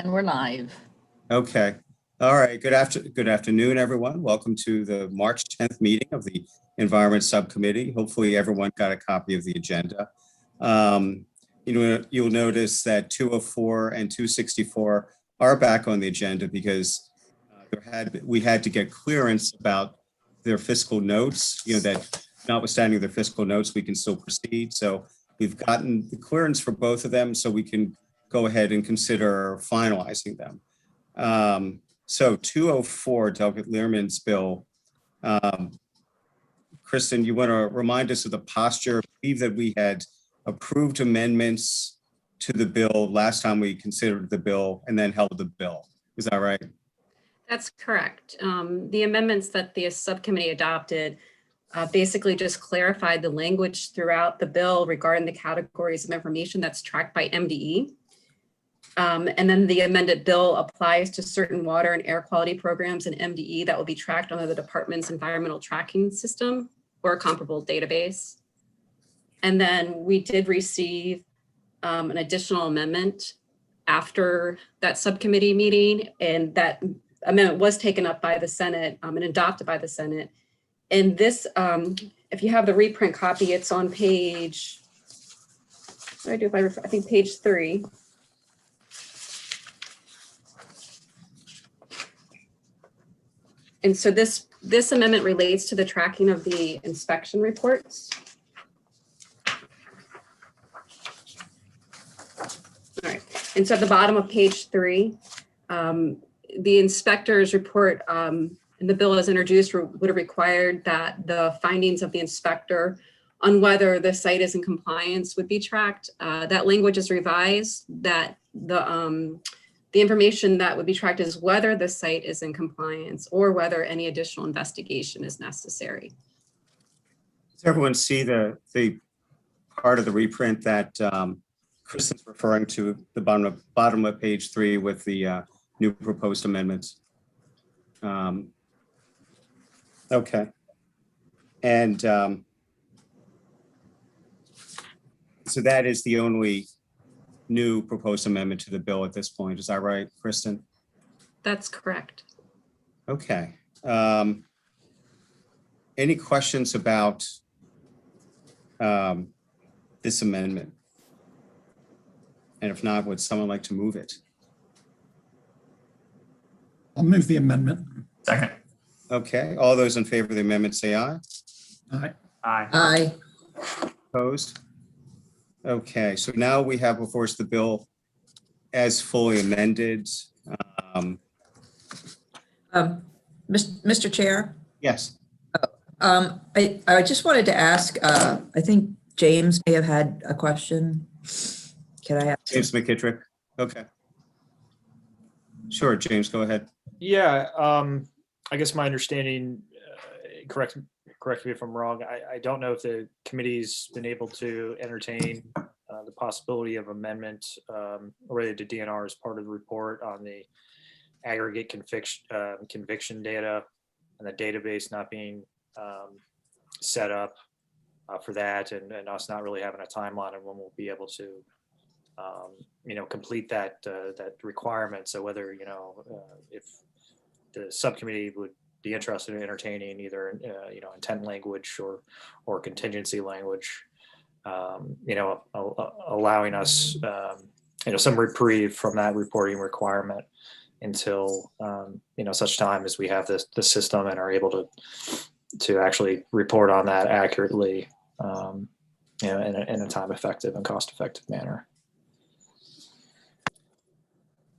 And we're live. Okay. All right. Good afternoon, everyone. Welcome to the March 10th meeting of the Environment Subcommittee. Hopefully everyone got a copy of the agenda. You'll notice that 204 and 264 are back on the agenda because we had to get clearance about their fiscal notes, that notwithstanding their fiscal notes, we can still proceed. So we've gotten the clearance for both of them, so we can go ahead and consider finalizing them. So 204, Delegate Learman's bill. Kristen, you want to remind us of the posture? I believe that we had approved amendments to the bill last time we considered the bill and then held the bill. Is that right? That's correct. The amendments that the subcommittee adopted basically just clarified the language throughout the bill regarding the categories of information that's tracked by MDE. And then the amended bill applies to certain water and air quality programs in MDE that will be tracked under the department's environmental tracking system or a comparable database. And then we did receive an additional amendment after that subcommittee meeting, and that amendment was taken up by the Senate and adopted by the Senate. And this, if you have the reprint copy, it's on page, what do I do if I refer, I think page 3. And so this amendment relates to the tracking of the inspection reports. All right, and so at the bottom of page 3, the inspector's report in the bill as introduced would have required that the findings of the inspector on whether the site is in compliance would be tracked. That language is revised, that the information that would be tracked is whether the site is in compliance or whether any additional investigation is necessary. Does everyone see the part of the reprint that Kristen's referring to, the bottom of page 3 with the new proposed amendments? Okay. And so that is the only new proposed amendment to the bill at this point. Is that right, Kristen? That's correct. Okay. Any questions about this amendment? And if not, would someone like to move it? I'll move the amendment. Second. Okay. All those in favor of the amendment say aye. Aye. Aye. Aye. Opposed? Okay, so now we have before us the bill as fully amended. Mr. Chair, Yes. I just wanted to ask, I think James may have had a question. Can I ask? James McKittrick. Okay. Sure, James, go ahead. Yeah, I guess my understanding, correct me if I'm wrong, I don't know if the committee's been able to entertain the possibility of amendment related to DNR as part of the report on the aggregate conviction data and the database not being set up for that, and us not really having a timeline on when we'll be able to complete that requirement. So whether if the subcommittee would be interested in entertaining either intent language or contingency language, allowing us some reprieve from that reporting requirement until such time as we have the system and are able to actually report on that accurately, in a time effective and cost effective manner.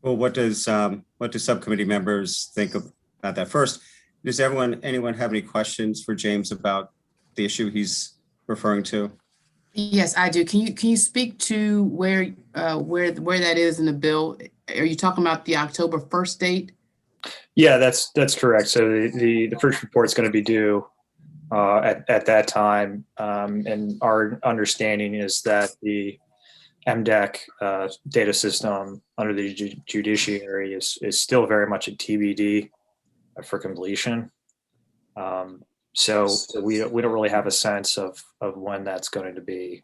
Well, what do subcommittee members think about that? First, does anyone have any questions for James about the issue he's referring to? Yes, I do. Can you speak to where that is in the bill? Are you talking about the October 1st date? Yeah, that's correct. So the first report is going to be due at that time, and our understanding is that the MDEC data system under the judiciary is still very much a TBD for completion. So we don't really have a sense of when that's going to be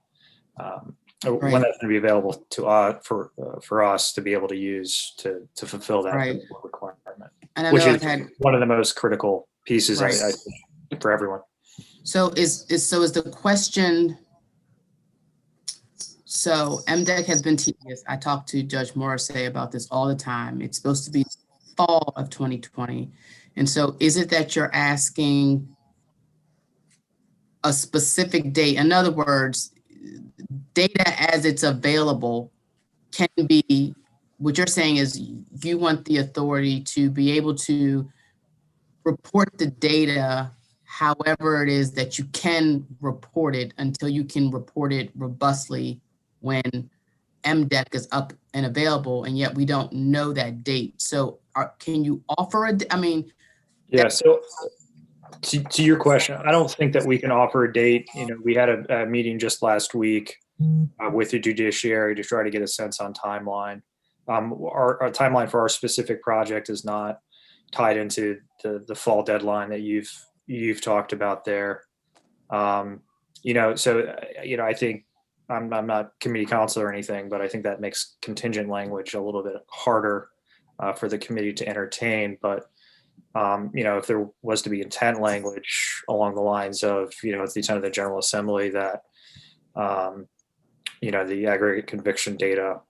when Right. that's going to be available to for us to be able to use to fulfill that Right. requirement, And I which know is I've had, one of the most critical pieces Right. I think for everyone. so is the question, so MDEC has been tedious. I talk to Judge Morrissey about this all the time. It's supposed to be fall of 2020. And so is it that you're asking a specific date? In other words, data as it's available can be, what you're saying is you want the authority to be able to report the data however it is that you can report it until you can report it robustly when MDEC is up and available, and yet we don't know that date. So can you offer I mean, Yeah. So to your question, I don't think that we can offer a date. We had a meeting just last week with the judiciary to try to get a sense on timeline. Our timeline for our specific project is not tied into the fall deadline that you've talked about there. So I think I'm not committee counsel or anything, but I think that makes contingent language a little bit harder for the committee to entertain. But if there was to be intent language along the lines of, it's the intent of the General Assembly that, the aggregate conviction data,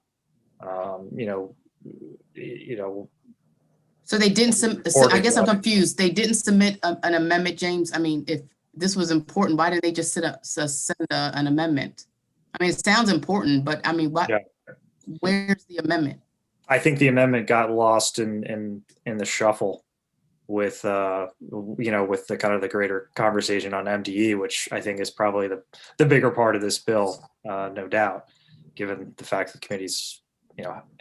so they didn't, so I guess I'm confused. They didn't submit an amendment, James. I mean, if this was important, why didn't they just send an amendment? I mean, it sounds important, but I mean, what? Yeah. Where's the amendment? I think the amendment got lost in the shuffle with with the kind of the greater conversation on MDE, which I think is probably the bigger part of this bill, no doubt, given the fact that the committee's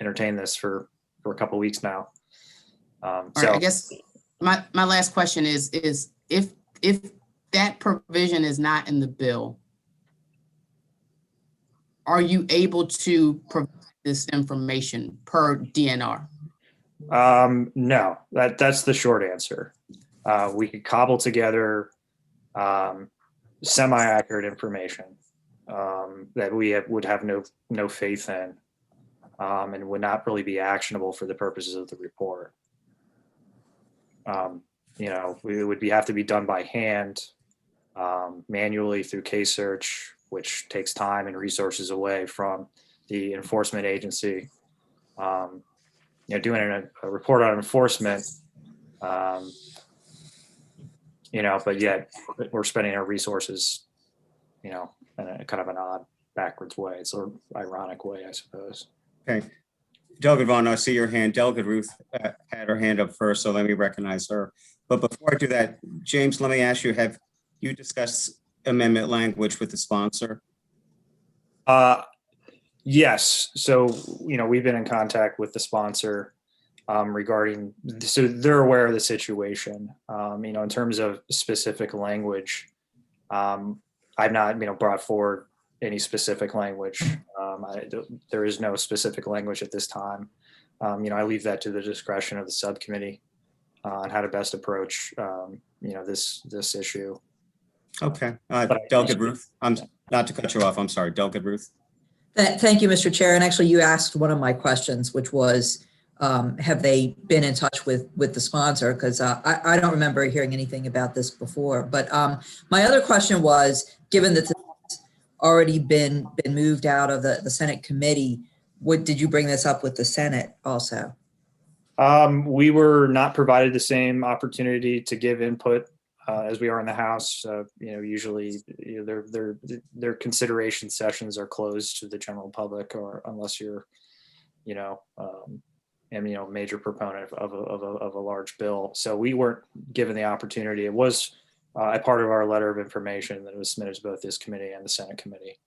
entertained this for a couple of weeks now. All right, I guess my last question is if that provision is not in the bill, are you able to provide this information per DNR? No, that's the short answer. We could cobble together semi-accurate information that we would have no faith in, and would not really be actionable for the purposes of the report. We would have to be done by hand, manually through case search, which takes time and resources away from the enforcement agency. Doing a report on enforcement, but yet we're spending our resources, in a kind of an odd backwards way. It's sort of ironic way, I suppose. Okay. Delegate Vaughn, I see your hand. Delegate Ruth had her hand up first, so let me recognize her. But before I do that, James, let me ask you, have you discussed amendment language with the sponsor? Yes. So, we've been in contact with the sponsor regarding, so they're aware of the situation. In terms of specific language, I've not, brought forward any specific language. There is no specific language at this time. I leave that to the discretion of the subcommittee on how to best approach, this issue. Okay. Delegate Ruth, I'm not to cut you off. I'm sorry. Delegate Ruth. Thank you, Mr. Chair. And actually, you asked one of my questions, which was, have they been in touch with the sponsor? Because I don't remember hearing anything about this before. But my other question was, given that it's already been moved out of the Senate committee, did you bring this up with the Senate also? We were not provided the same opportunity to give input as we are in the House. Usually their consideration sessions are closed to the general public, or unless you're, major proponent of a large bill. So we weren't given the opportunity. It was a part of our letter of information that was submitted to both this committee and the Senate committee.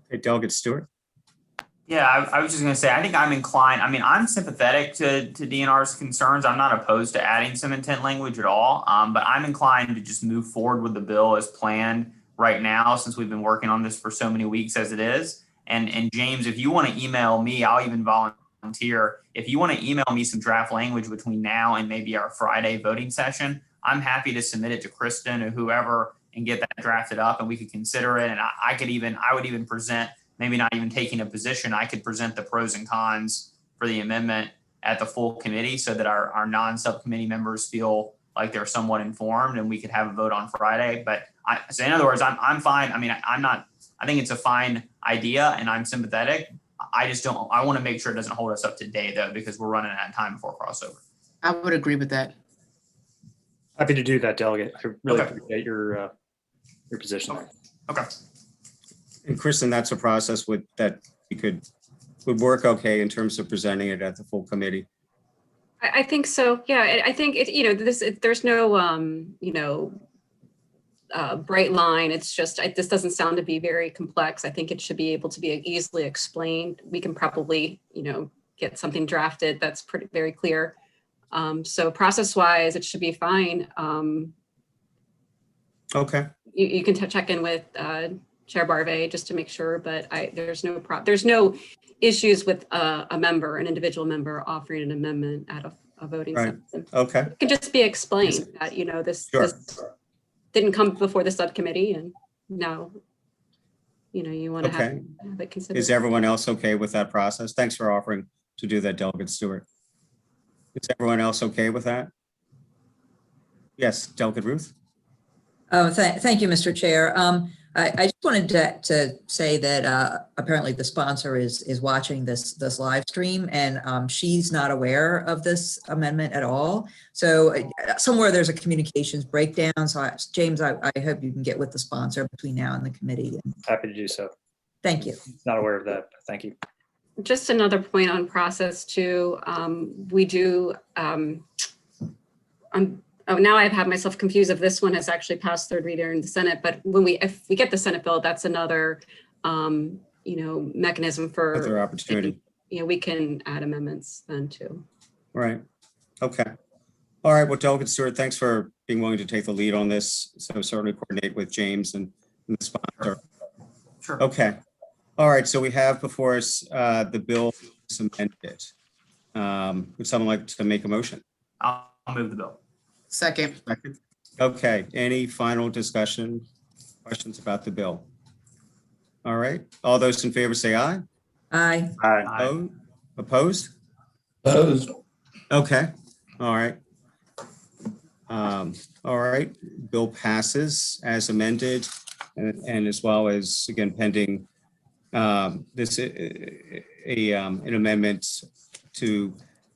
Okay, Delegate Stewart. Yeah, I was just going to say, I think I'm inclined. I mean, I'm sympathetic to DNR's concerns. I'm not opposed to adding some intent language at all, but I'm inclined to just move forward with the bill as planned right now, since we've been working on this for so many weeks as it is. And James, if you want to email me, I'll even volunteer. If you want to email me some draft language between now and maybe our Friday voting session, I'm happy to submit it to Kristen or whoever and get that drafted up, and we could consider it. And I would even present, maybe not even taking a position, I could present the pros and cons for the amendment at the full committee so that our non-subcommittee members feel like they're somewhat informed, and we could have a vote on Friday. But so in other words, I'm fine. I mean, I think it's a fine idea and I'm sympathetic. I want to make sure it doesn't hold us up today though, because we're running out of time before crossover. I would agree with that. Happy to do that, Delegate. I really Okay. appreciate your position. Okay. And Kristen, that's a process that would work okay in terms of presenting it at the full committee. I think so. Yeah, I think there's no, bright line. It's just, this doesn't sound to be very complex. I think it should be able to be easily explained. We can probably, get something drafted that's very clear. So process-wise, it should be fine. Okay. You can check in with Chair Barve just to make sure, but there's no issues with an individual member offering an amendment at a voting Right. session. Okay. It can just be explained that, this Sure. didn't come before the subcommittee, and now, you want to Okay. have it considered. Is everyone else okay with that process? Thanks for offering to do that, Delegate Stewart. Is everyone else okay with that? Yes, Delegate Ruth? Oh, thank you, Mr. Chair. I just wanted to say that apparently the sponsor is watching this live stream, and she's not aware of this amendment at all. So somewhere there's a communications breakdown. So James, I hope you can get with the sponsor between now and the committee. Happy to do so. Thank you. Not aware of that, but thank you. Just another point on process too. We do, now I've had myself confused if this one has actually passed third reader in the Senate, but if we get the Senate bill, that's another, mechanism for. Other opportunity. We can add amendments then too. Right. Okay. All right. Well, Delegate Stewart, thanks for being willing to take the lead on this. So certainly coordinate with James and the sponsor. Sure. Okay. All right. So we have before us the bill is amended. Would someone like to make a motion? I'll move the bill. Second. Okay. Any final discussion, questions about the bill? All right. All those in favor say aye. Aye. Aye. Opposed? Opposed. Okay. All right. All right. Bill passes as amended, and as well as, again, pending this an amendment to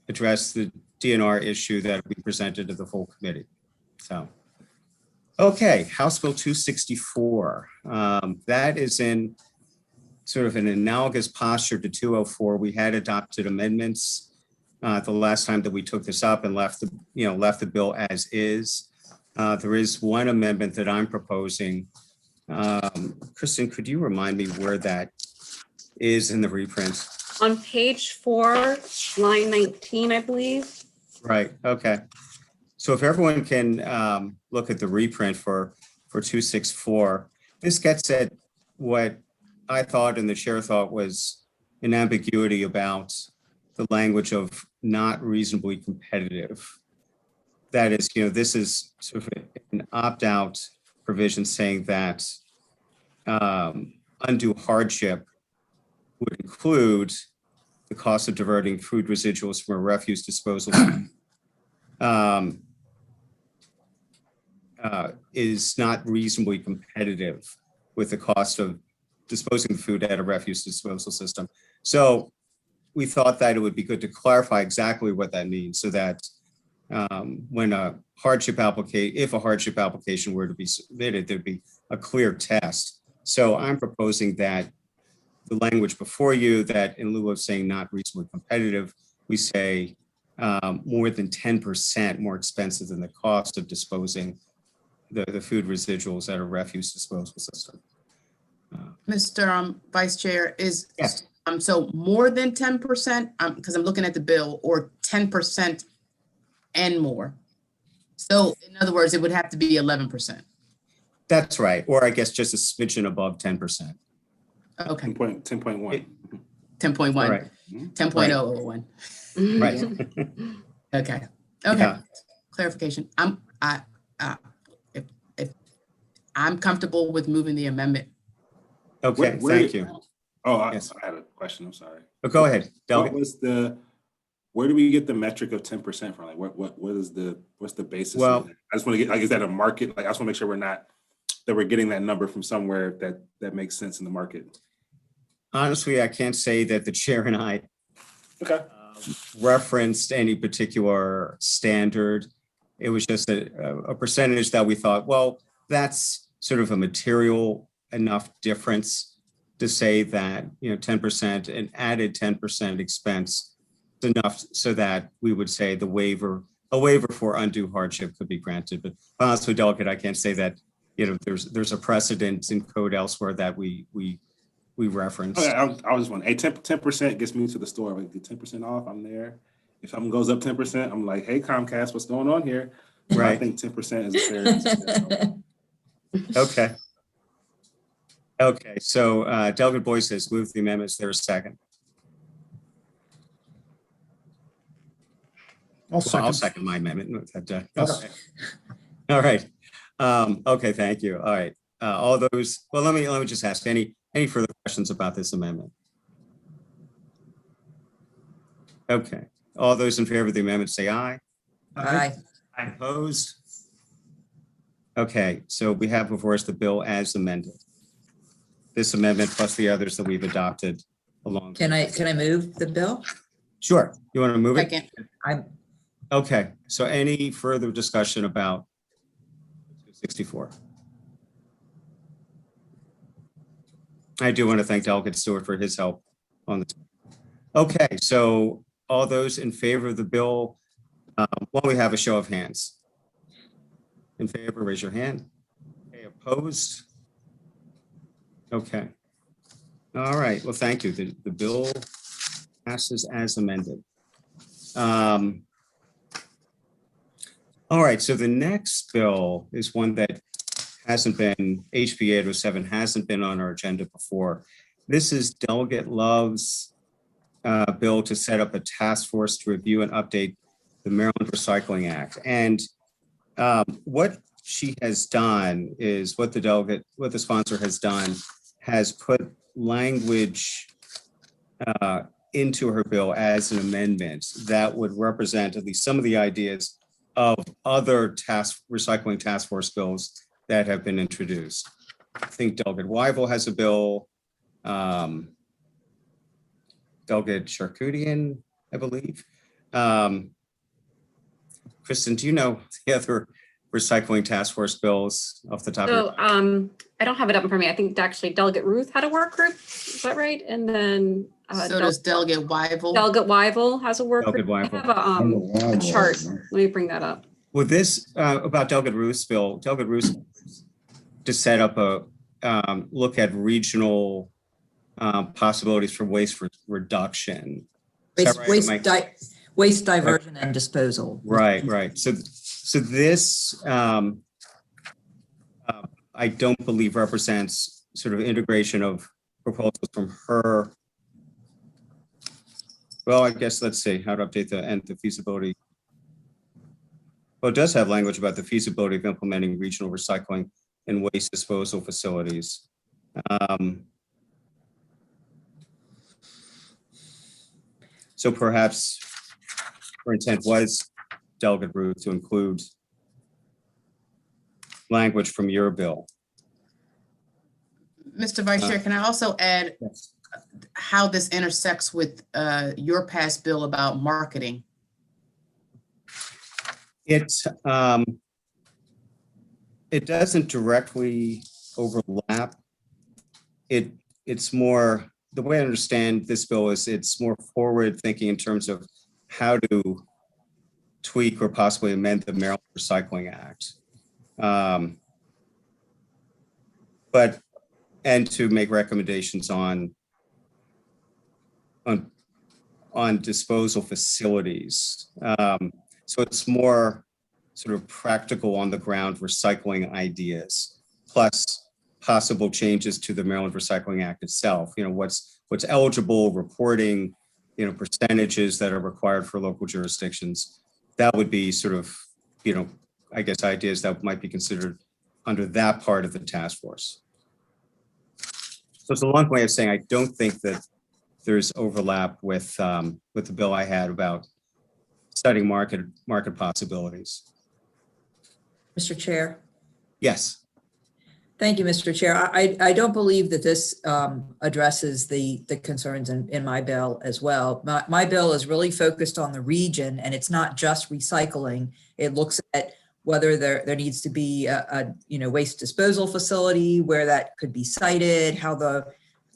address the DNR issue that we presented to the full committee. So, okay, House Bill 264. That is in sort of an analogous posture to 204. We had adopted amendments the last time that we took this up and left the bill as is. There is one amendment that I'm proposing. Kristen, could you remind me where that is in the reprint? On page 4, line 19, I believe. Right. Okay. So if everyone can look at the reprint for 264, this gets at what I thought and the chair thought was an ambiguity about the language of not reasonably competitive. That is, this is sort of an opt-out provision saying that undue hardship would include the cost of diverting food residuals from a refuse disposal is not reasonably competitive with the cost of disposing of food at a refuse disposal system. So we thought that it would be good to clarify exactly what that means so that when if a hardship application were to be submitted, there'd be a clear test. So I'm proposing that the language before you, that in lieu of saying not reasonably competitive, we say more than 10% more expensive than the cost of disposing the food residuals at a refuse disposal system. Mr. Vice Chair, Yes. so more than 10%, because I'm looking at the bill, or 10% and more. So in other words, it would have to be 11%. That's right. Or I guess just a smidgen above 10%. Okay, 10.1. 10.1, Right. 10.001. Right. Okay, Yeah. clarification. I'm comfortable with moving the amendment. Okay, thank you. Oh, I Yes. I had a question, I'm sorry. Oh, go ahead, What Delegate. was where do we get the metric of 10% from? Like, what's the basis Well- of that? I just want to get, like, is that a market? Like, I just want to make sure we're getting that number from somewhere that makes sense in the market. Honestly, I can't say that the chair and I Okay. referenced any particular standard. It was just a percentage that we thought, well, that's sort of a material enough difference to say that, 10%, an added 10% expense is enough so that we would say a waiver for undue hardship could be granted. But honestly, Delegate, I can't say that, there's a precedent in code elsewhere that we reference. Okay, I was just wondering, hey, 10% gets me to the store, like, get 10% off, I'm there. If something goes up 10%, I'm like, hey, Comcast, what's going on here? So I Right. think 10% is a fair. Okay. Okay, so Delegate Boyce has moved the amendments. There's a second. I'll I'll second. second my amendment. Okay. All right. Okay, thank you. All right. All those, well, let me just ask, any further questions about this amendment? Okay. All those in favor of the amendment say aye. Aye. Opposed? Okay, so we have before us the bill as amended. This amendment plus the others that we've adopted along. Can I move the bill? Sure. You want to move it? Second. I'm, Okay, so any further discussion about 64? I do want to thank Delegate Stewart for his help on this. Okay, so all those in favor of the bill, why don't we have a show of hands? In favor, raise your hand. Okay, opposed? Okay. All right, well, thank you. The bill passes as amended. All right, so the next bill is one that hasn't been, HB 807 hasn't been on our agenda before. This is Delegate Love's bill to set up a task force to review and update the Maryland Recycling Act. And what she has done is what the sponsor has done, has put language into her bill as an amendment that would represent at least some of the ideas of other recycling task force bills that have been introduced. I think Delegate Weibel has a bill. Delegate Charkoudian, I believe. Kristen, do you know the other recycling task force bills off the top of your So head? I don't have it up in front of me. I think actually Delegate Ruth had a work group. Is that right? And then So does Delegate Weibel. Delegate Weibel has a work Delegate group. I Weibel. have a chart. Let me bring that up. With this, about Delegate Ruth's bill, Delegate Ruth to set up a look at regional possibilities for waste reduction. Is that right? waste diversion and disposal. Right. So this, I don't believe represents sort of integration of proposals from her. Well, I guess let's see how to update the feasibility. Well, it does have language about the feasibility of implementing regional recycling and waste disposal facilities. So perhaps her intent was, Delegate Ruth, to include language from your bill. Mr. Vice Chair, can I also add Yes. how this intersects with your past bill about marketing? It doesn't directly overlap. It's more, the way I understand this bill is it's more forward thinking in terms of how to tweak or possibly amend the Maryland Recycling Act. And to make recommendations on disposal facilities. So it's more sort of practical on the ground recycling ideas, plus possible changes to the Maryland Recycling Act itself. What's eligible, reporting, percentages that are required for local jurisdictions. That would be sort of, I guess ideas that might be considered under that part of the task force. So it's a long way of saying I don't think that there's overlap with the bill I had about studying market possibilities. Mr. Chair. Yes. Thank you, Mr. Chair. I don't believe that this addresses the concerns in my bill as well. My bill is really focused on the region, and it's not just recycling. It looks at whether there needs to be a waste disposal facility, where that could be sited, how the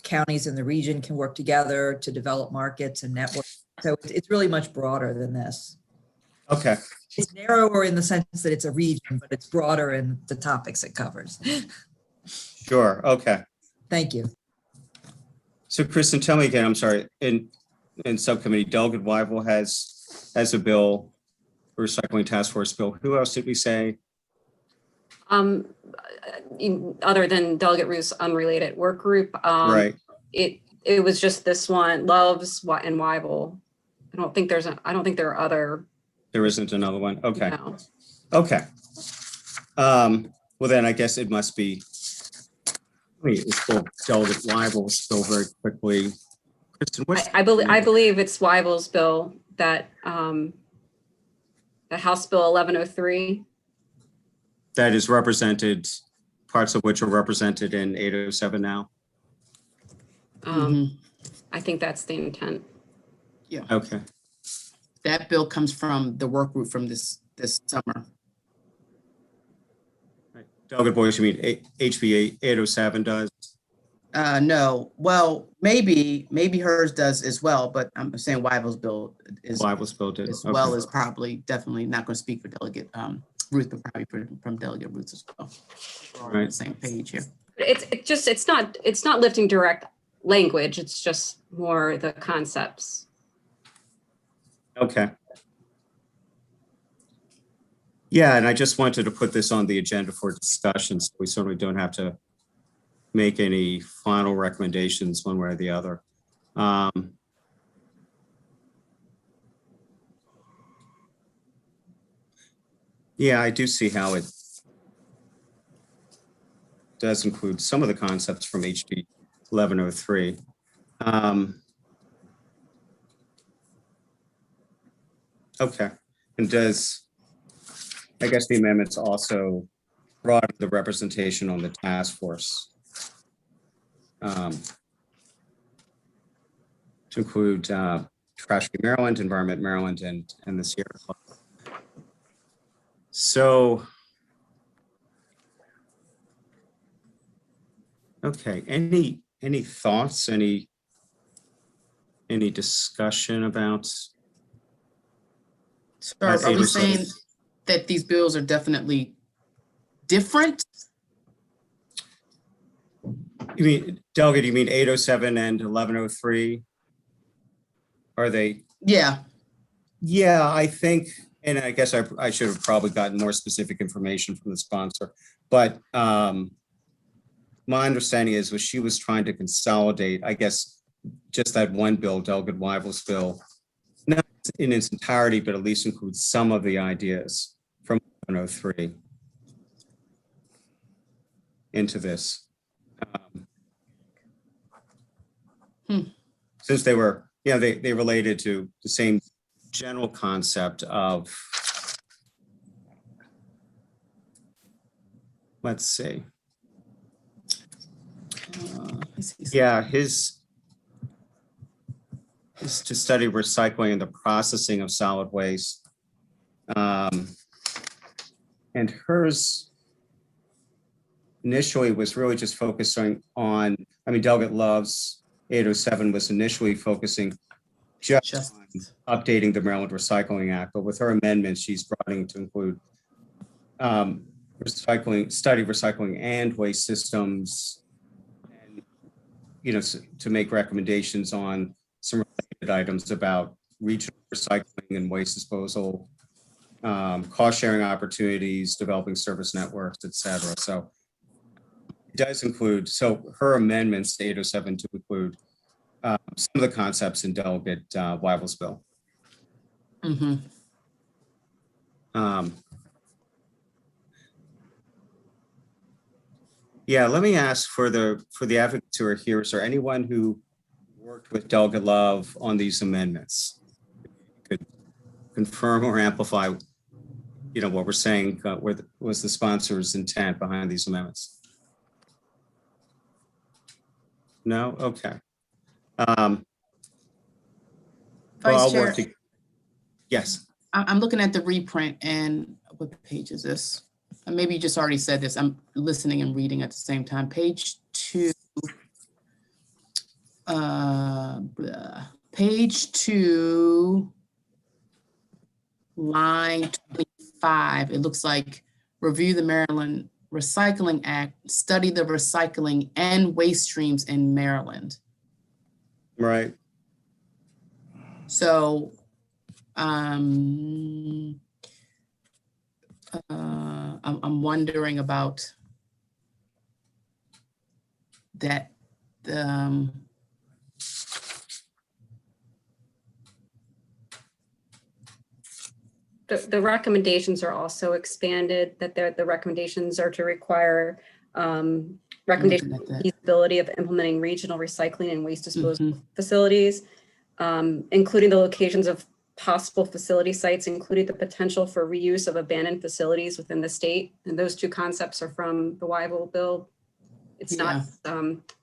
counties in the region can work together to develop markets and networks. So it's really much broader than this. Okay. It's narrower in the sense that it's a region, but it's broader in the topics it covers. Sure. Okay. Thank you. So Kristen, tell me again, I'm sorry, in subcommittee, Delegate Weibel has a bill, recycling task force bill. Who else did we say? Other than Delegate Ruth's unrelated work group, Right. it was just this one, Loves and Weibel. I don't think there are other. There isn't another one. Okay. No. Okay. Well, then I guess it must be. It's still Delegate Weibel's bill very quickly. Kristen, I believe it's Weibel's bill that the House Bill 1103. that is represented, parts of which are represented in 807 now? I think that's the intent. Okay. That bill comes from the work group from this summer. Delegate Boyce, you mean HB 807 does? No, well, maybe hers does as well, but I'm saying Weibel's bill is Weibel's bill did. as Okay. well as probably definitely not going to speak for Delegate Ruth, but probably from Delegate Ruth as well. We're all on the same page here. It's not lifting direct language. It's just more the concepts. Okay. Yeah, and I just wanted to put this on the agenda for discussion, so we certainly don't have to make any final recommendations one way or the other. Yeah, I do see how it does include some of the concepts from HB 1103. Okay, and I guess the amendments also broaden the representation on the task force to include Trash Free Maryland, Environment Maryland, and the Sierra Club. So, okay, any thoughts, any discussion about? So are we saying that these bills are definitely different? You mean, Delegate, you mean 807 and 1103? Are they? Yeah. Yeah, I think, and I guess I should have probably gotten more specific information from the sponsor, but my understanding was she was trying to consolidate, I guess, just that one bill, Delegate Weibel's bill, not in its entirety, but at least include some of the ideas from 103 into this. Since they were, they related to the same general concept of, let's see. His to study recycling and the processing of solid waste. And hers initially was really just focusing on, Delegate Love's 807 was initially focusing just on updating the Maryland Recycling Act, but with her amendments, she's broadening to include recycling and waste systems, and to make recommendations on some related items about regional recycling and waste disposal, cost sharing opportunities, developing service networks, et cetera. So it does include, her amendments to 807 to include some of the concepts in Delegate Weibel's bill. Yeah, let me ask for the advocates who are here, is there anyone who worked with Delegate Love on these amendments? Could confirm or amplify, what we're saying, what was the sponsor's intent behind these amendments? No? Okay. Well, Vice I'll Chair, work to, yes. I'm looking at the reprint and what page is this? Maybe you just already said this. I'm listening and reading at the same time. Page 2. Page 2, line 25. It looks like review the Maryland Recycling Act, study the recycling and waste streams in Maryland. Right. So I'm wondering about that. The recommendations are also expanded, that the recommendations are to require recommendation Looking at that. feasibility of implementing regional recycling and waste disposal Mhm. facilities, including the locations of possible facility sites, including the potential for reuse of abandoned facilities within the state. And those two concepts are from the Wyville bill. It's not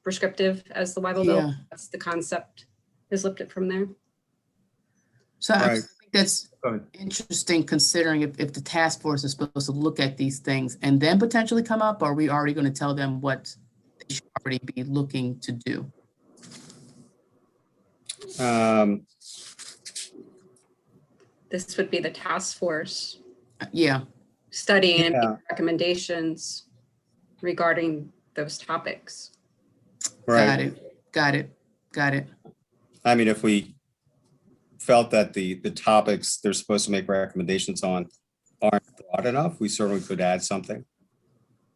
prescriptive as the Wyville bill. Yeah. That's the concept is lifted from there. So I Right. think that's Go ahead. interesting, considering if the task force is supposed to look at these things and then potentially come up, or are we already going to tell them what they should already be looking to do? This would be the task force Yeah, studying and Yeah. making recommendations regarding those topics. Right. got it. I mean, if we felt that the topics they're supposed to make recommendations on aren't broad enough, we certainly could add something.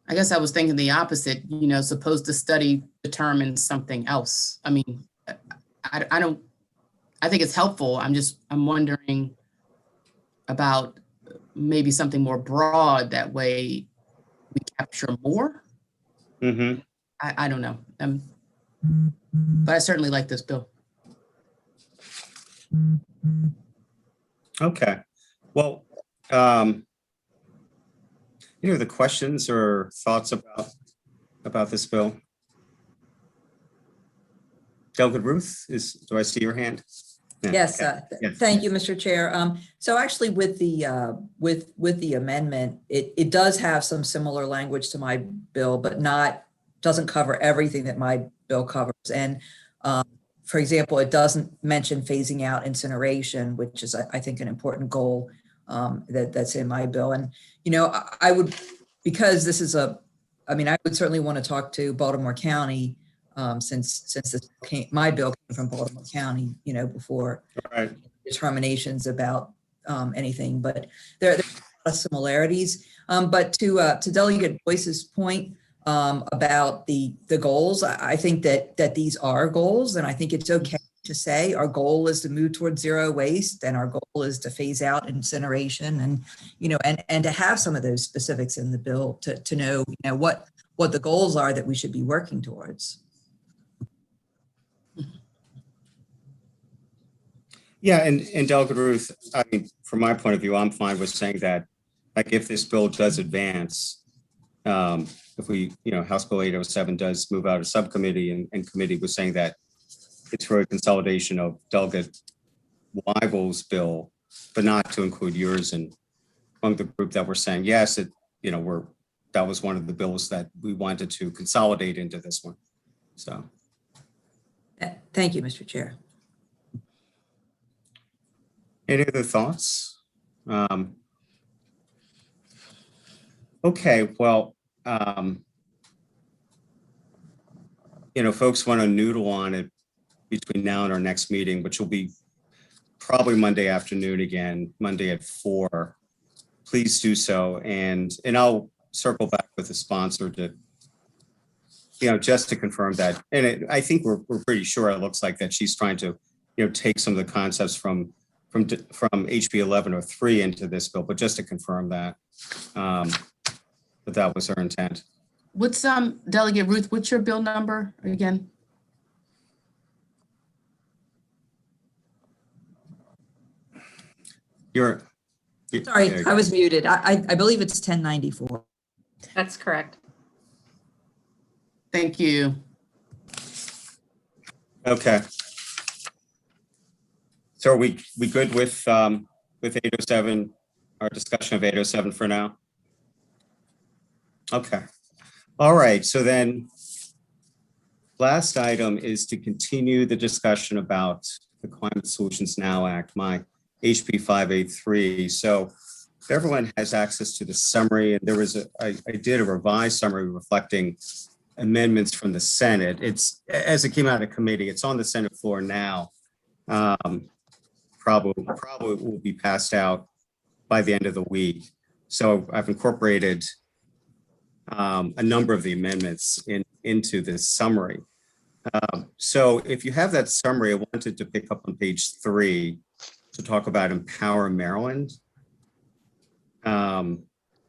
I guess I was thinking the opposite, suppose the study determines something else. I mean, I think it's helpful. I'm wondering about maybe something more broad, that way we capture more. Mm-hmm. I don't know. But I certainly like this bill. Okay. Well, the questions or thoughts about this bill? Delegate Ruth, do I see your hand? Yeah, Yes, okay. Yeah. thank you, Mr. Chair. So actually with the amendment, it does have some similar language to my bill, but doesn't cover everything that my bill covers. And for example, it doesn't mention phasing out incineration, which is, I think, an important goal that's in my bill. And, I would, because this is I would certainly want to talk to Baltimore County since my bill came from Baltimore County, before Right. determinations about anything, but there are a lot of similarities. But to Delegate Boyce's point about the goals, I think that these are goals, and I think it's okay to say our goal is to move towards zero waste, and our goal is to phase out incineration, and and to have some of those specifics in the bill to know what the goals are that we should be working towards. Yeah, and Delegate Ruth, I mean, from my point of view, I'm fine with saying that, like, if this bill does advance, if we, House Bill 807 does move out of subcommittee and committee, was saying that it's for a consolidation of Delegate Wyville's bill, but not to include yours, and among the group that were saying, yes, that was one of the bills that we wanted to consolidate into this one. So. Thank you, Mr. Chair. Any other thoughts? Okay, well, folks want to noodle on it between now and our next meeting, which will be probably Monday afternoon again, Monday at 4. Please do so, and I'll circle back with the sponsor to, just to confirm that. And I think we're pretty sure it looks like that she's trying to, take some of the concepts from HB 1103 into this bill, but just to confirm that, that was her intent. What's, Delegate Ruth, what's your bill number again? You're. Sorry, I was muted. I believe it's 1094. That's correct. Thank you. Okay. So are we good with 807, our discussion of 807 for now? Okay. All right. So then last item is to continue the discussion about the Climate Solutions Now Act, my HB 583. So everyone has access to the summary, and there was I did a revised summary reflecting amendments from the Senate. It's, as it came out of committee, it's on the Senate floor now. Probably will be passed out by the end of the week. So I've incorporated a number of the amendments into this summary. So if you have that summary, I wanted to pick up on page 3 to talk about Empower Maryland. Now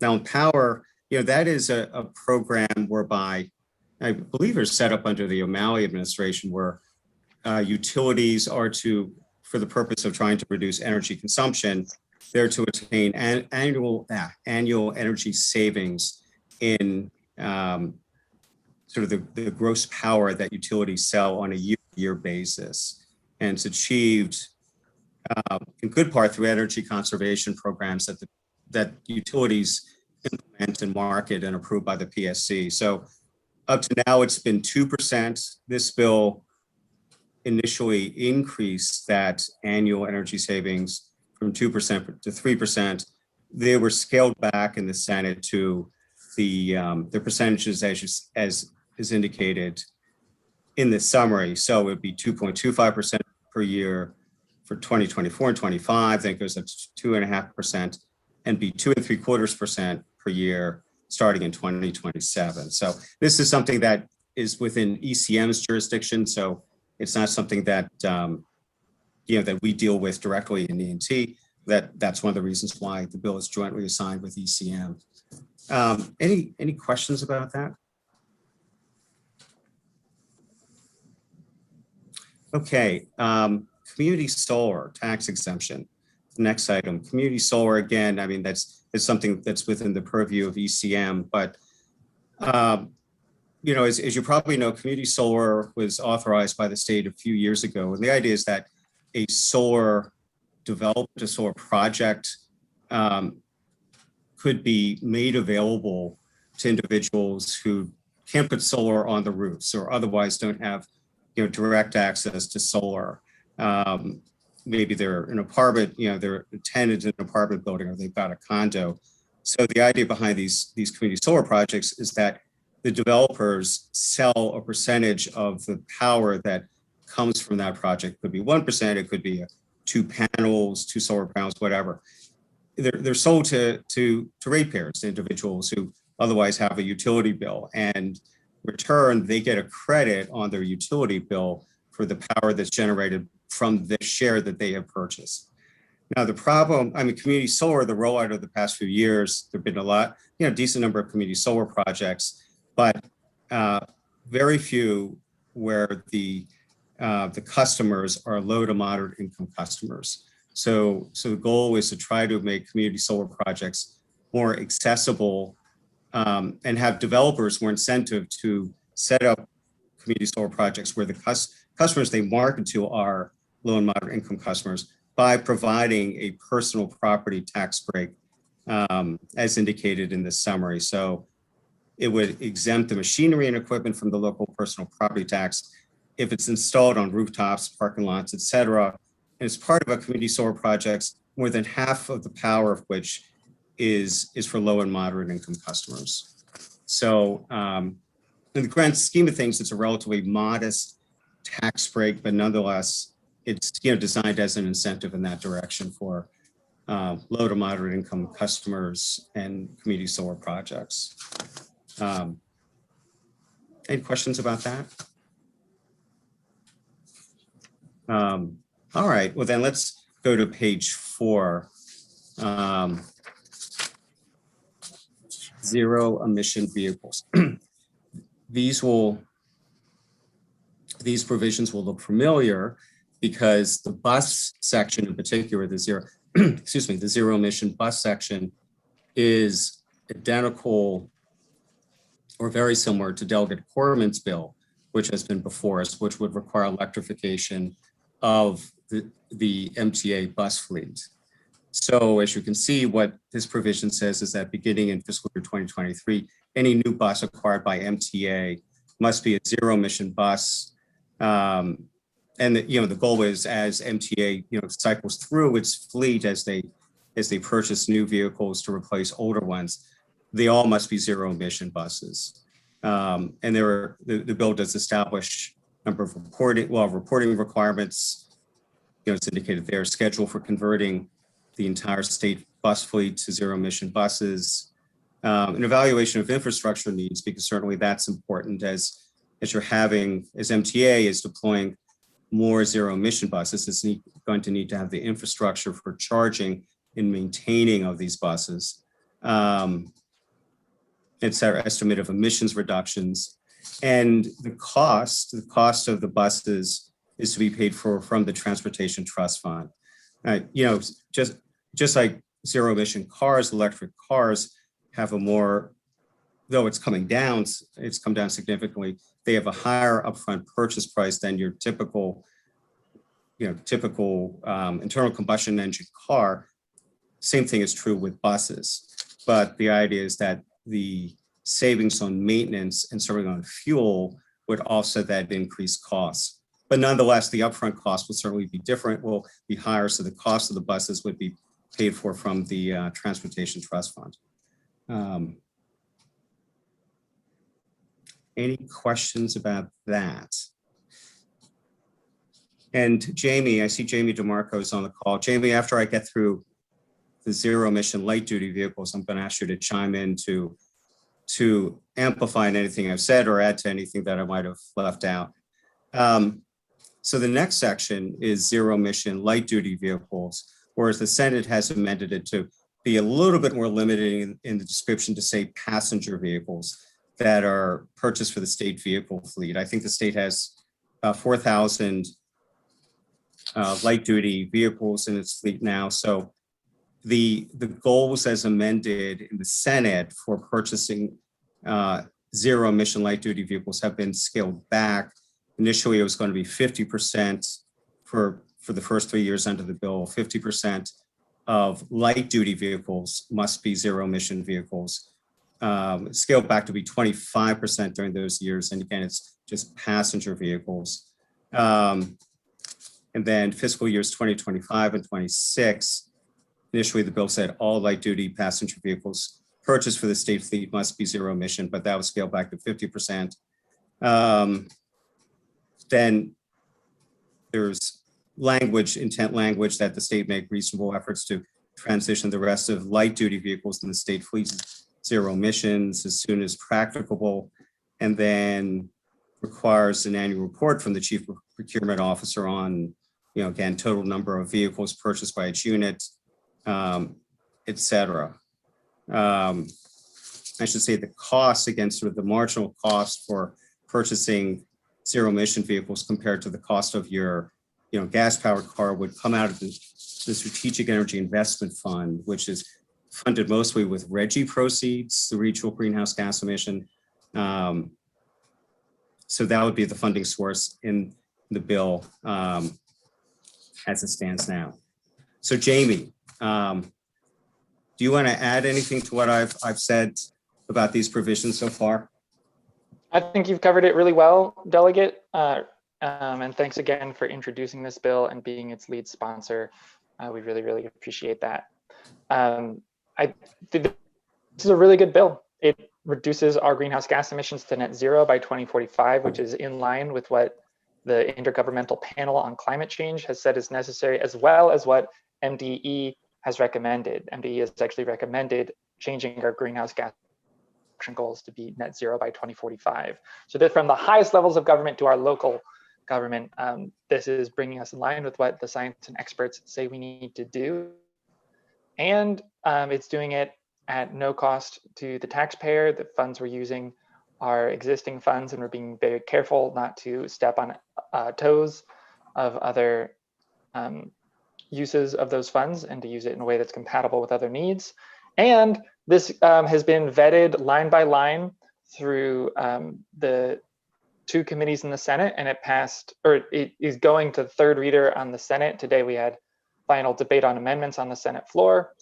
Empower, that is a program whereby I believe it's set up under the O'Malley administration, where utilities are to, for the purpose of trying to reduce energy consumption, they're to attain annual energy savings in sort of the gross power that utilities sell on a year-to-year basis. And it's achieved in good part through energy conservation programs that utilities implement and market and approved by the PSC. So up to now, it's been 2%. This bill initially increased that annual energy savings from 2% to 3%. They were scaled back in the Senate to the percentages as is indicated in the summary. So it would be 2.25% per year for 2024 and 25. Then it goes up to 2.5% and be 2.75% per year starting in 2027. So this is something that is within ECM's jurisdiction. So it's not something that that we deal with directly in ENT. That's one of the reasons why the bill is jointly assigned with ECM. Any questions about that? Okay, community solar tax exemption. The next item, community solar. Again, I mean it's something that's within the purview of ECM, but as you probably know, community solar was authorized by the state a few years ago, and the idea is that a solar project could be made available to individuals who can't put solar on the roofs or otherwise don't have direct access to solar. Maybe they're an apartment, they're a tenant in an apartment building, or they've got a condo. So the idea behind these community solar projects is that the developers sell a percentage of the power that comes from that project. It could be 1%, it could be 2 solar panels, whatever. They're sold to ratepayers, to individuals who otherwise have a utility bill, and return they get a credit on their utility bill for the power that's generated from the share that they have purchased. Now the problem, community solar, the rollout of the past few years, there've been a lot, decent number of community solar projects, but very few where the customers are low to moderate income customers. So the goal is to try to make community solar projects more accessible and have developers more incentive to set up community solar projects where the customers they market to are low and moderate income customers by providing a personal property tax break as indicated in the summary. So it would exempt the machinery and equipment from the local personal property tax if it's installed on rooftops, parking lots, et cetera. And as part of a community solar projects, more than half of the power of which is for low and moderate income customers. So in the grand scheme of things, it's a relatively modest tax break, but nonetheless, it's designed as an incentive in that direction for low to moderate income customers and community solar projects. Any questions about that? All right, well then let's go to page 4. Zero emission vehicles. these provisions will look familiar because the bus section in particular, the zero, excuse me, the zero emission bus section is identical or very similar to Delegate Corman's bill, which has been before us, which would require electrification of the MTA bus fleet. So as you can see, what this provision says is that beginning in fiscal year 2023, any new bus acquired by MTA must be a zero emission bus. And the goal is, as MTA cycles through its fleet as they purchase new vehicles to replace older ones, they all must be zero emission buses. And the bill does establish a number of reporting requirements. It's indicated there, schedule for converting the entire state bus fleet to zero emission buses, an evaluation of infrastructure needs, because certainly that's important as MTA is deploying more zero emission buses, it's going to need to have the infrastructure for charging and maintaining of these buses. It's our estimate of emissions reductions, and the cost of the buses is to be paid for from the Transportation Trust Fund. Just like zero emission cars, electric cars have a more, though it's come down significantly, they have a higher upfront purchase price than your typical internal combustion engine car. Same thing is true with buses, but the idea is that the savings on maintenance and serving on fuel would offset that increased cost. But nonetheless, the upfront cost will certainly be different, will be higher, so the cost of the buses would be paid for from the Transportation Trust Fund. Any questions about that? And Jamie, I see Jamie DeMarco is on the call. Jamie, after I get through the zero emission light duty vehicles, I'm going to ask you to chime in to amplify anything I've said or add to anything that I might have left out. So the next section is zero emission light duty vehicles, whereas the Senate has amended it to be a little bit more limited in the description to say passenger vehicles that are purchased for the state vehicle fleet. I think the state has 4,000 light duty vehicles in its fleet now. So the goals as amended in the Senate for purchasing zero emission light duty vehicles have been scaled back. Initially, it was going to be 50% for the first 3 years under the bill. 50% of light duty vehicles must be zero emission vehicles. Scaled back to be 25% during those years. And again, it's just passenger vehicles. And then fiscal years 2025 and 26, initially the bill said all light duty passenger vehicles purchased for the state fleet must be zero emission, but that was scaled back to 50%. Then there's intent language that the state make reasonable efforts to transition the rest of light duty vehicles in the state fleet to zero emissions as soon as practicable, and then requires an annual report from the chief procurement officer on, again, total number of vehicles purchased by each unit, et cetera. I should say the cost against sort of the marginal cost for purchasing zero emission vehicles compared to the cost of your gas powered car would come out of the Strategic Energy Investment Fund, which is funded mostly with RGGI proceeds, the regional greenhouse gas emission. So that would be the funding source in the bill as it stands now. So Jamie, do you want to add anything to what I've said about these provisions so far? I think you've covered it really well, Delegate. And thanks again for introducing this bill and being its lead sponsor. We really, really appreciate that. I think this is a really good bill. It reduces our greenhouse gas emissions to net zero by 2045, which is in line with what the Intergovernmental Panel on Climate Change has said is necessary, as well as what MDE has recommended. MDE has actually recommended changing our greenhouse gas goals to be net zero by 2045. So that from the highest levels of government to our local government, this is bringing us in line with what the science and experts say we need to do. And it's doing it at no cost to the taxpayer. The funds we're using our existing funds, and we're being very careful not to step on toes of other uses of those funds and to use it in a way that's compatible with other needs. And this has been vetted line by line through the 2 committees in the Senate, and it passed, or it is going to third reader on the Senate. Today we had final debate on amendments on the Senate floor.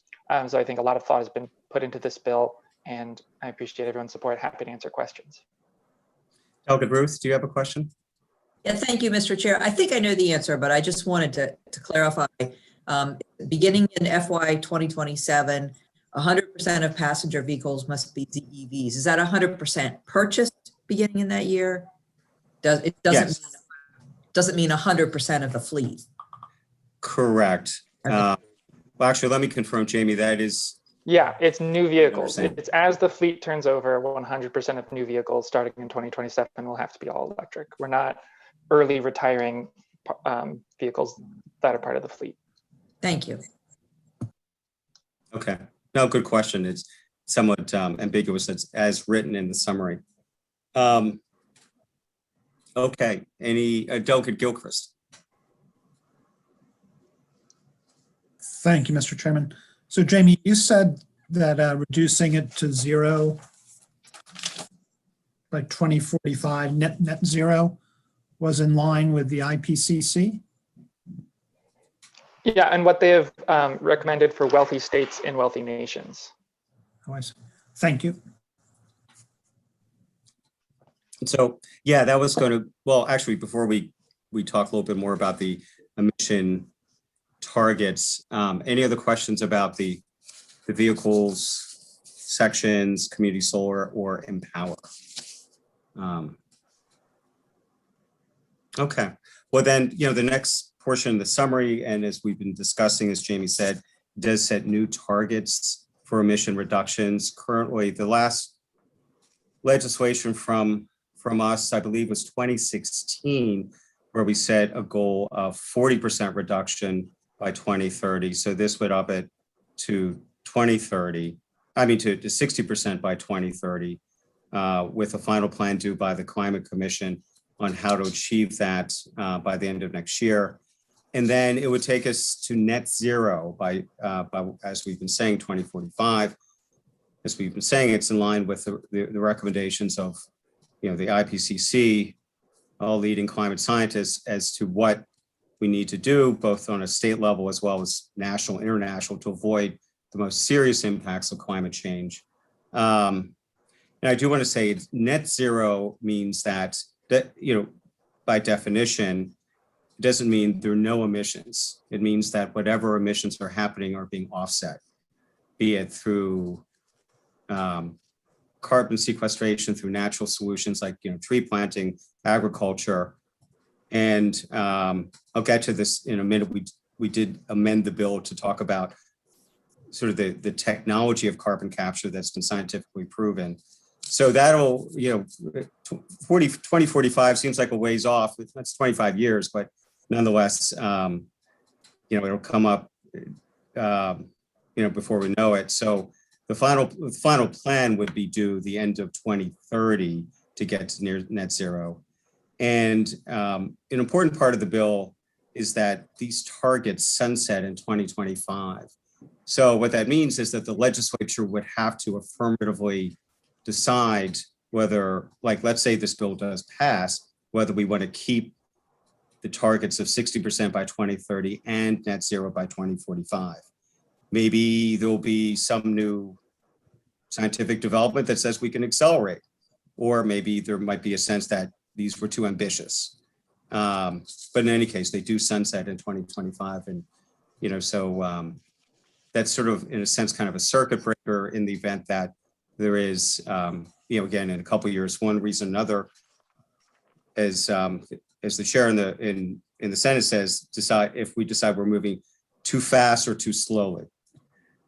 So I think a lot of thought has been put into this bill, and I appreciate everyone's support. Happy to answer questions. Delegate Ruth, do you have a question? Yeah, thank you, Mr. Chair. I think I know the answer, but I just wanted to clarify. Beginning in FY 2027, 100% of passenger vehicles must be ZEVs. Is that 100% purchased beginning in that year? It doesn't Yes. doesn't mean 100% of the fleet. Correct. Okay. Well, actually, let me confirm, Jamie, that is, Yeah, it's new vehicles. understand. It's as the fleet turns over, 100% of new vehicles starting in 2027 will have to be all electric. We're not early retiring vehicles that are part of the fleet. Thank you. okay. No, good question. It's somewhat ambiguous. It's as written in the summary. Okay, any, Delegate Gilchrist? Thank you, Mr. Chairman. So Jamie, you said that reducing it to zero by 2045, net zero, was in line with the IPCC? Yeah, and what they have recommended for wealthy states and wealthy nations. Oh, I see. Thank you. So, yeah, that was going to, well, actually, before we talk a little bit more about the emission targets, any other questions about the vehicles, sections, community solar, or Empower? Okay, well then, the next portion of the summary, and as we've been discussing, as Jamie said, does set new targets for emission reductions. Currently, the last legislation from us, I believe, was 2016, where we set a goal of 40% reduction by 2030. So this would up it to 2030, I mean to 60% by 2030, with a final plan due by the Climate Commission on how to achieve that by the end of next year. And then it would take us to net zero by as we've been saying, 2045. As we've been saying, it's in line with the recommendations of the IPCC, all leading climate scientists, as to what we need to do, both on a state level as well as national, international, to avoid the most serious impacts of climate change. And I do want to say net zero means that by definition, it doesn't mean there are no emissions. It means that whatever emissions are happening are being offset, be it through carbon sequestration, through natural solutions like tree planting, agriculture. And I'll get to this in a minute. We did amend the bill to talk about sort of the technology of carbon capture that's been scientifically proven. So that'll, 2045 seems like a ways off. That's 25 years, but nonetheless, it'll come up, before we know it. So the final plan would be due the end of 2030 to get to near net zero. And an important part of the bill is that these targets sunset in 2025. So what that means is that the legislature would have to affirmatively decide whether, like, let's say this bill does pass, whether we want to keep the targets of 60% by 2030 and net zero by 2045. Maybe there'll be some new scientific development that says we can accelerate, or maybe there might be a sense that these were too ambitious. But in any case, they do sunset in 2025. And, so that's sort of, in a sense, kind of a circuit breaker in the event that there is, again, in a couple of years, one reason or another, as the chair in the Senate says, if we decide we're moving too fast or too slowly.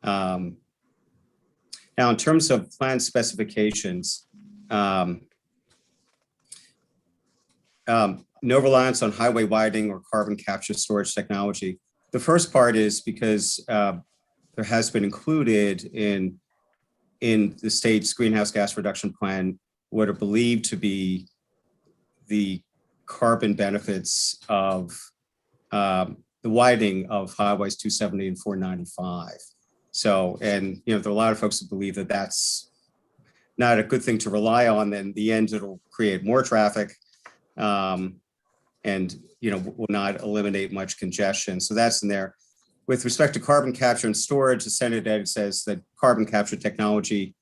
Now, in terms of plan specifications, no reliance on highway widening or carbon capture storage technology. The first part is because there has been included in the state's greenhouse gas reduction plan what are believed to be the carbon benefits of the widening of highways 270 and 495. So, and there are a lot of folks who believe that that's not a good thing to rely on. In the end, it'll create more traffic, and will not eliminate much congestion. So that's in there. With respect to carbon capture and storage, the Senate edit says that carbon capture technology,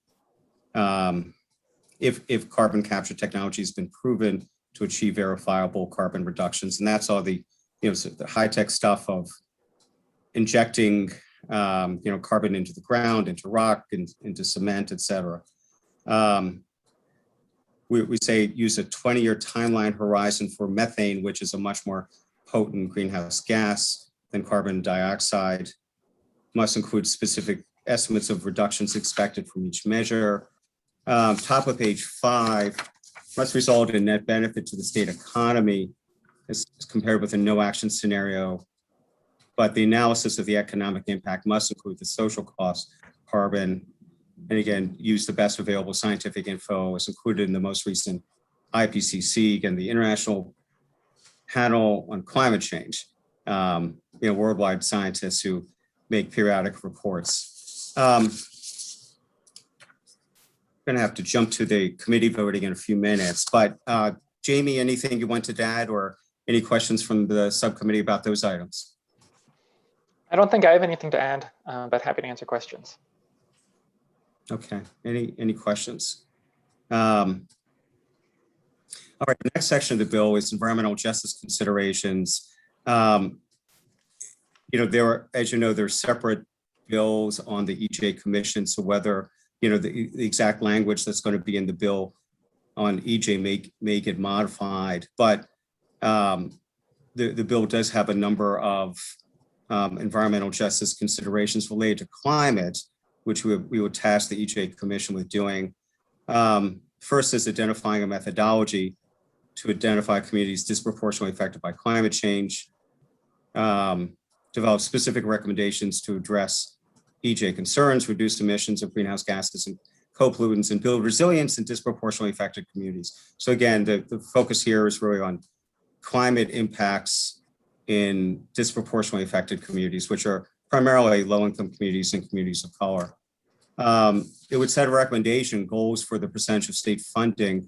if carbon capture technology has been proven to achieve verifiable carbon reductions, and that's all the the high-tech stuff of injecting carbon into the ground, into rock, into cement, et cetera. We say use a 20-year timeline horizon for methane, which is a much more potent greenhouse gas than carbon dioxide. Must include specific estimates of reductions expected from each measure. Top of page 5, must result in net benefit to the state economy as compared with a no action scenario. But the analysis of the economic impact must include the social cost, carbon, and again, use the best available scientific info as included in the most recent IPCC, again, the International Panel on Climate Change, worldwide scientists who make periodic reports. I'm gonna have to jump to the committee voting in a few minutes, but Jamie, anything you wanted to add or any questions from the subcommittee about those items? I don't think I have anything to add, but happy to answer questions. Okay, any questions? All right, the next section of the bill is environmental justice considerations. There are, as you know, there are separate bills on the EJ Commission. So whether, the exact language that's going to be in the bill on EJ may get modified, but the bill does have a number of environmental justice considerations related to climate, which we would task the EJ Commission with doing. First is identifying a methodology to identify communities disproportionately affected by climate change, develop specific recommendations to address EJ concerns, reduce emissions of greenhouse gases and co-pollutants, and build resilience in disproportionately affected communities. So again, the focus here is really on climate impacts in disproportionately affected communities, which are primarily low-income communities and communities of color. It would set a recommendation goals for the percentage of state funding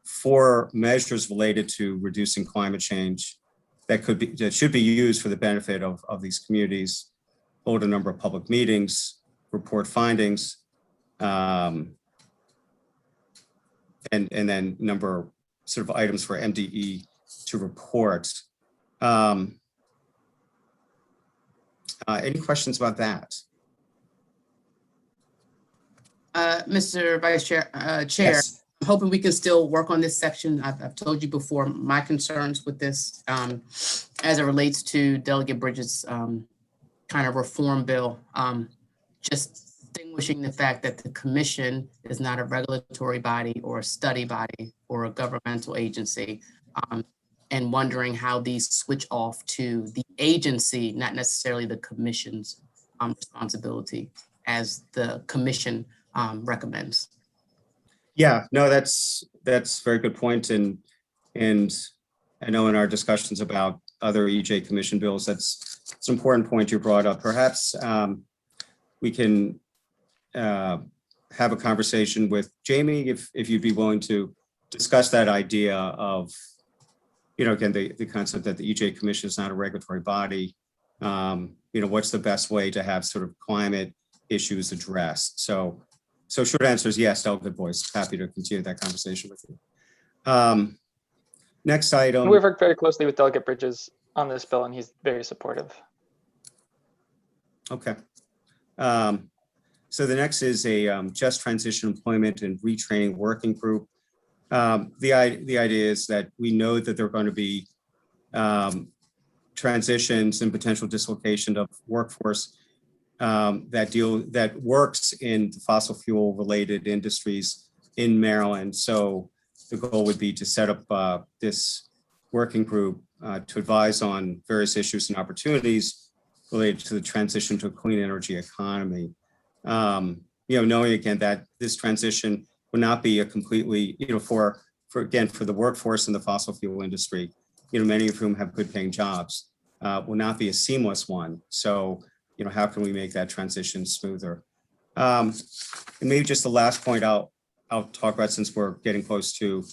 for measures related to reducing climate change that should be used for the benefit of these communities, hold a number of public meetings, report findings, and then number sort of items for MDE to report. Any questions about that? Mr. Vice Chair, Yes. I'm hoping we can still work on this section. I've told you before my concerns with this as it relates to Delegate Bridges' kind of reform bill. Just distinguishing the fact that the commission is not a regulatory body or a study body or a governmental agency, and wondering how these switch off to the agency, not necessarily the commission's responsibility as the commission recommends. Yeah, no, that's a very good point. And I know in our discussions about other EJ Commission bills, it's an important point you brought up. Perhaps we can have a conversation with Jamie if you'd be willing to discuss that idea of, again, the concept that the EJ Commission is not a regulatory body. What's the best way to have sort of climate issues addressed? So short answer is yes, Delegate Boyce. Happy to continue that conversation with you. Next item. We've worked very closely with Delegate Bridges on this bill, and he's very supportive. Okay. So the next is a just transition employment and retraining working group. The idea is that we know that there are going to be transitions and potential dislocation of workforce that works in the fossil fuel related industries in Maryland. So the goal would be to set up this working group to advise on various issues and opportunities related to the transition to a clean energy economy. Knowing again that this transition will not be a completely, for the workforce in the fossil fuel industry, many of whom have good paying jobs, will not be a seamless one. So, how can we make that transition smoother? And maybe just the last point I'll talk about, since we're getting close to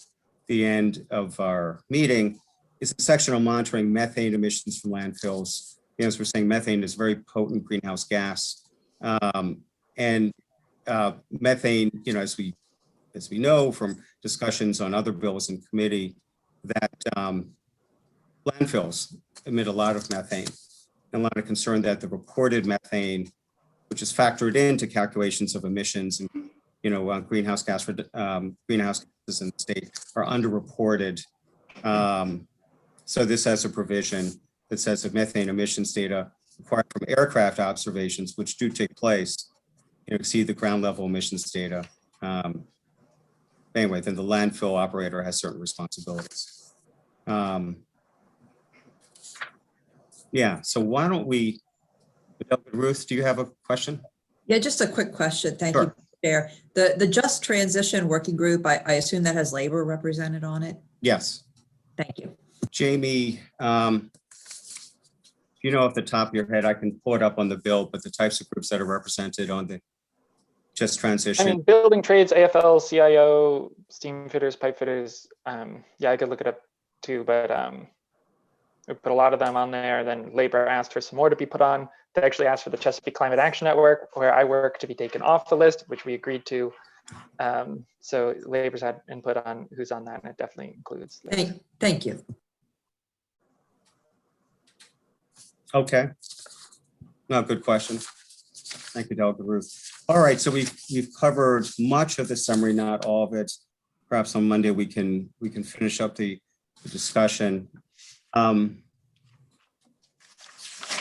the end of our meeting, is a section on monitoring methane emissions from landfills. As we're saying, methane is a very potent greenhouse gas. And methane, as we know from discussions on other bills in committee, that landfills emit a lot of methane. And a lot of concern that the reported methane, which is factored into calculations of emissions and greenhouse gases in the state, are underreported. So this has a provision that says that methane emissions data acquired from aircraft observations, which do take place, exceed the ground level emissions data. Anyway, then the landfill operator has certain responsibilities. Yeah, so why don't we, Ruth, do you have a question? Yeah, just a quick question. Thank Sure. you, Chair. The Just Transition Working Group, I assume that has labor represented on it? Yes. Thank you. Jamie, off the top of your head, I can pull it up on the bill, but the types of groups that are represented on the Just Transition. I mean, building trades, AFL, CIO, steam fitters, pipe fitters. Yeah, I could look it up too, but we put a lot of them on there. Then labor asked for some more to be put on. They actually asked for the Chesapeake Climate Action Network, where I work, to be taken off the list, which we agreed to. So labor's had input on who's on that, and it definitely includes. Thank you. Okay. No, good question. Thank you, Delegate Ruth. All right, so we've covered much of the summary, not all of it. Perhaps on Monday we can finish up the discussion.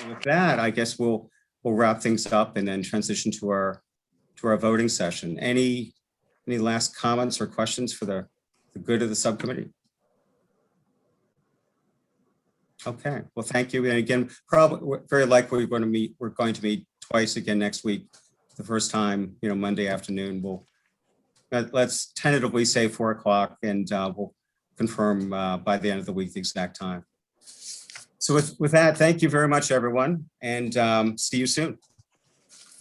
With that, I guess we'll wrap things up and then transition to our voting session. Any last comments or questions for the good of the subcommittee? Okay, well, thank you. And again, probably very likely we're going to meet twice again next week. The first time, Monday afternoon. Let's tentatively say 4 o'clock, and we'll confirm by the end of the week the exact time. So with that, thank you very much, everyone, and see you soon.